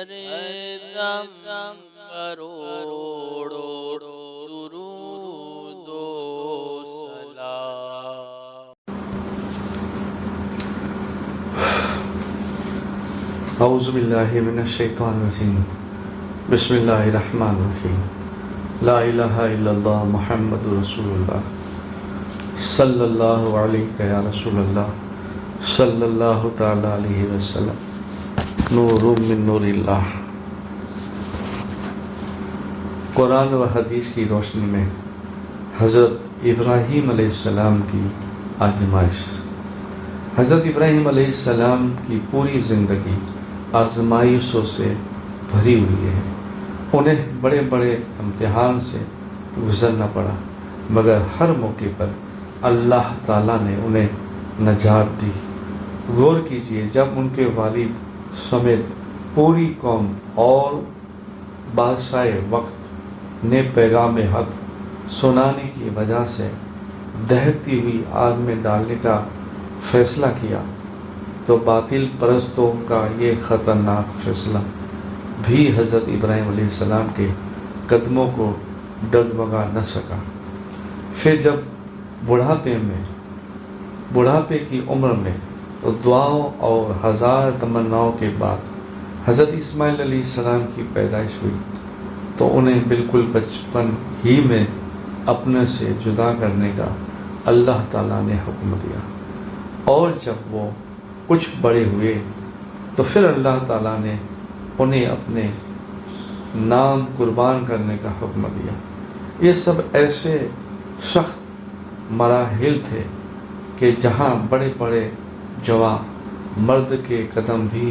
دم کروڑوں درود و سلام۔ اعوذ باللہ من الشیطان الرجیم، بسم اللہ الرحمن الرحیم، لا الہ الا اللہ محمد رسول اللہ، صلی اللہ علیہ یا رسول اللہ، صلی اللہ تعالی علیہ وسلم، نور من نور اللہ۔ قرآن و حدیث کی روشنی میں حضرت ابراہیم علیہ السلام کی آزمائش۔ حضرت ابراہیم علیہ السلام کی پوری زندگی آزمائشوں سے بھری ہوئی ہے۔ انہیں بڑے بڑے امتحان سے گزرنا پڑا، مگر ہر موقع پر اللہ تعالیٰ نے انہیں نجات دی۔ غور کیجئے، جب ان کے والد سمیت پوری قوم اور بادشاہ وقت نے پیغام حق سنانے کی وجہ سے دہتی ہوئی آگ میں ڈالنے کا فیصلہ کیا، تو باطل پرستوں کا یہ خطرناک فیصلہ بھی حضرت ابراہیم علیہ السلام کے قدموں کو ڈگمگا نہ سکا۔ پھر جب بڑھاپے کی عمر میں دعاؤں اور ہزار تمناؤں کے بعد حضرت اسماعیل علیہ السلام کی پیدائش ہوئی، تو انہیں بالکل بچپن ہی میں اپنے سے جدا کرنے کا اللہ تعالیٰ نے حکم دیا، اور جب وہ کچھ بڑے ہوئے تو پھر اللہ تعالیٰ نے انہیں اپنے نام قربان کرنے کا حکم دیا۔ یہ سب ایسے سخت مراحل تھے کہ جہاں بڑے بڑے جوان مرد کے قدم بھی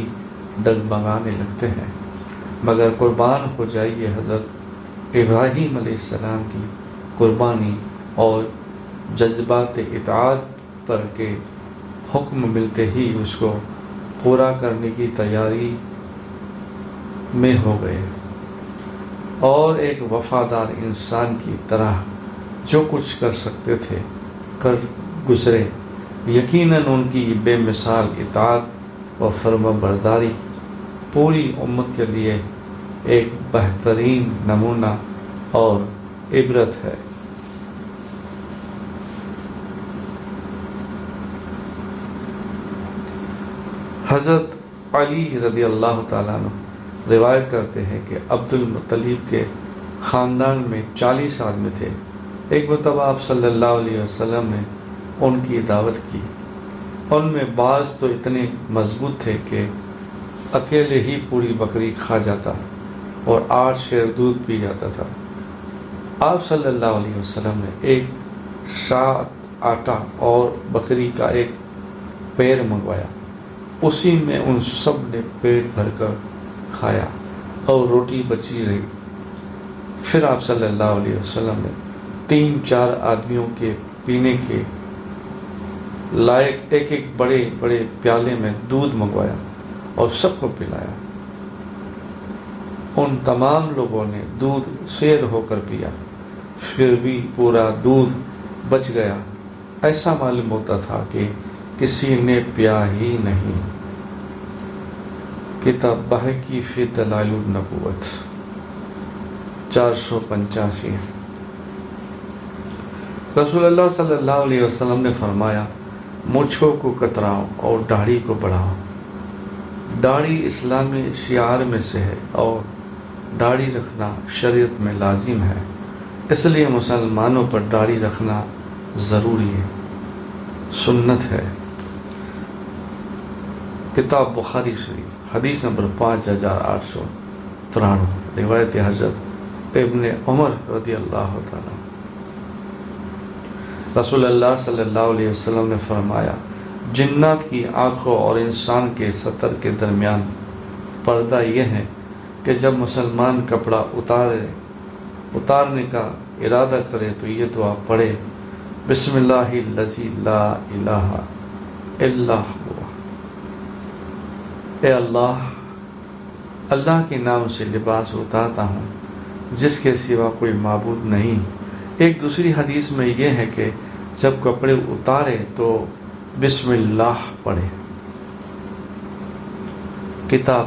ڈگمگانے لگتے ہیں، مگر قربان ہو جائیے حضرت ابراہیم علیہ السلام کی قربانی اور جذبات اطاعت پر کے حکم ملتے ہی اس کو پورا کرنے کی تیاری میں ہو گئے، اور ایک وفادار انسان کی طرح جو کچھ کر سکتے تھے کر گزرے۔ یقیناً ان کی بے مثال اطاعت و فرما برداری پوری امت کے لیے ایک بہترین نمونہ اور عبرت ہے۔ حضرت علی رضی اللہ تعالیٰ عنہ روایت کرتے ہیں کہ عبد المطلب کے خاندان میں 40 آدمی تھے۔ ایک مرتبہ آپ صلی اللہ علیہ وسلم نے ان کی دعوت کی۔ ان میں بعض تو اتنے مضبوط تھے کہ اکیلے ہی پوری بکری کھا جاتا اور 8 شیر دودھ پی جاتا تھا۔ آپ صلی اللہ علیہ وسلم نے ایک شاہ آٹا اور بکری کا ایک پیر منگوایا، اسی میں ان سب نے پیٹ بھر کر کھایا اور روٹی بچی رہی۔ پھر آپ صلی اللہ علیہ وسلم نے 3-4 آدمیوں کے پینے کے لائق ایک بڑے بڑے پیالے میں دودھ منگوایا اور سب کو پلایا۔ ان تمام لوگوں نے دودھ سیر ہو کر پیا، پھر بھی پورا دودھ بچ گیا۔ ایسا معلوم ہوتا تھا کہ کسی نے پیا ہی نہیں۔ کتاب بہقی فی دلائل النبوت 485۔ رسول اللہ صلی اللہ علیہ وسلم نے فرمایا، مونچھوں کو کتراؤ اور داڑھی کو بڑھاؤ۔ داڑھی اسلامی شعار میں سے ہے اور داڑھی رکھنا شریعت میں لازم ہے، اس لیے مسلمانوں پر داڑھی رکھنا ضروری ہے، سنت ہے۔ کتاب بخاری شریف حدیث نمبر 5893، روایت حضرت ابن عمر رضی اللہ تعالیٰ۔ رسول اللہ صلی اللہ علیہ وسلم نے فرمایا، جنات کی آنکھوں اور انسان کے سطر کے درمیان پردہ یہ ہے کہ جب مسلمان کپڑا اتارنے کا ارادہ کرے تو یہ دعا پڑھے، بسم اللہ الذی لا الہ الا ہوا۔ اے اللہ کے نام سے لباس اتارتا ہوں جس کے سوا کوئی معبود نہیں۔ ایک دوسری حدیث میں یہ ہے کہ جب کپڑے اتارے تو بسم اللہ پڑھے۔ کتاب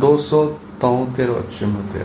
273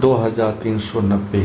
2390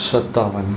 57।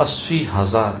80,000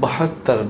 72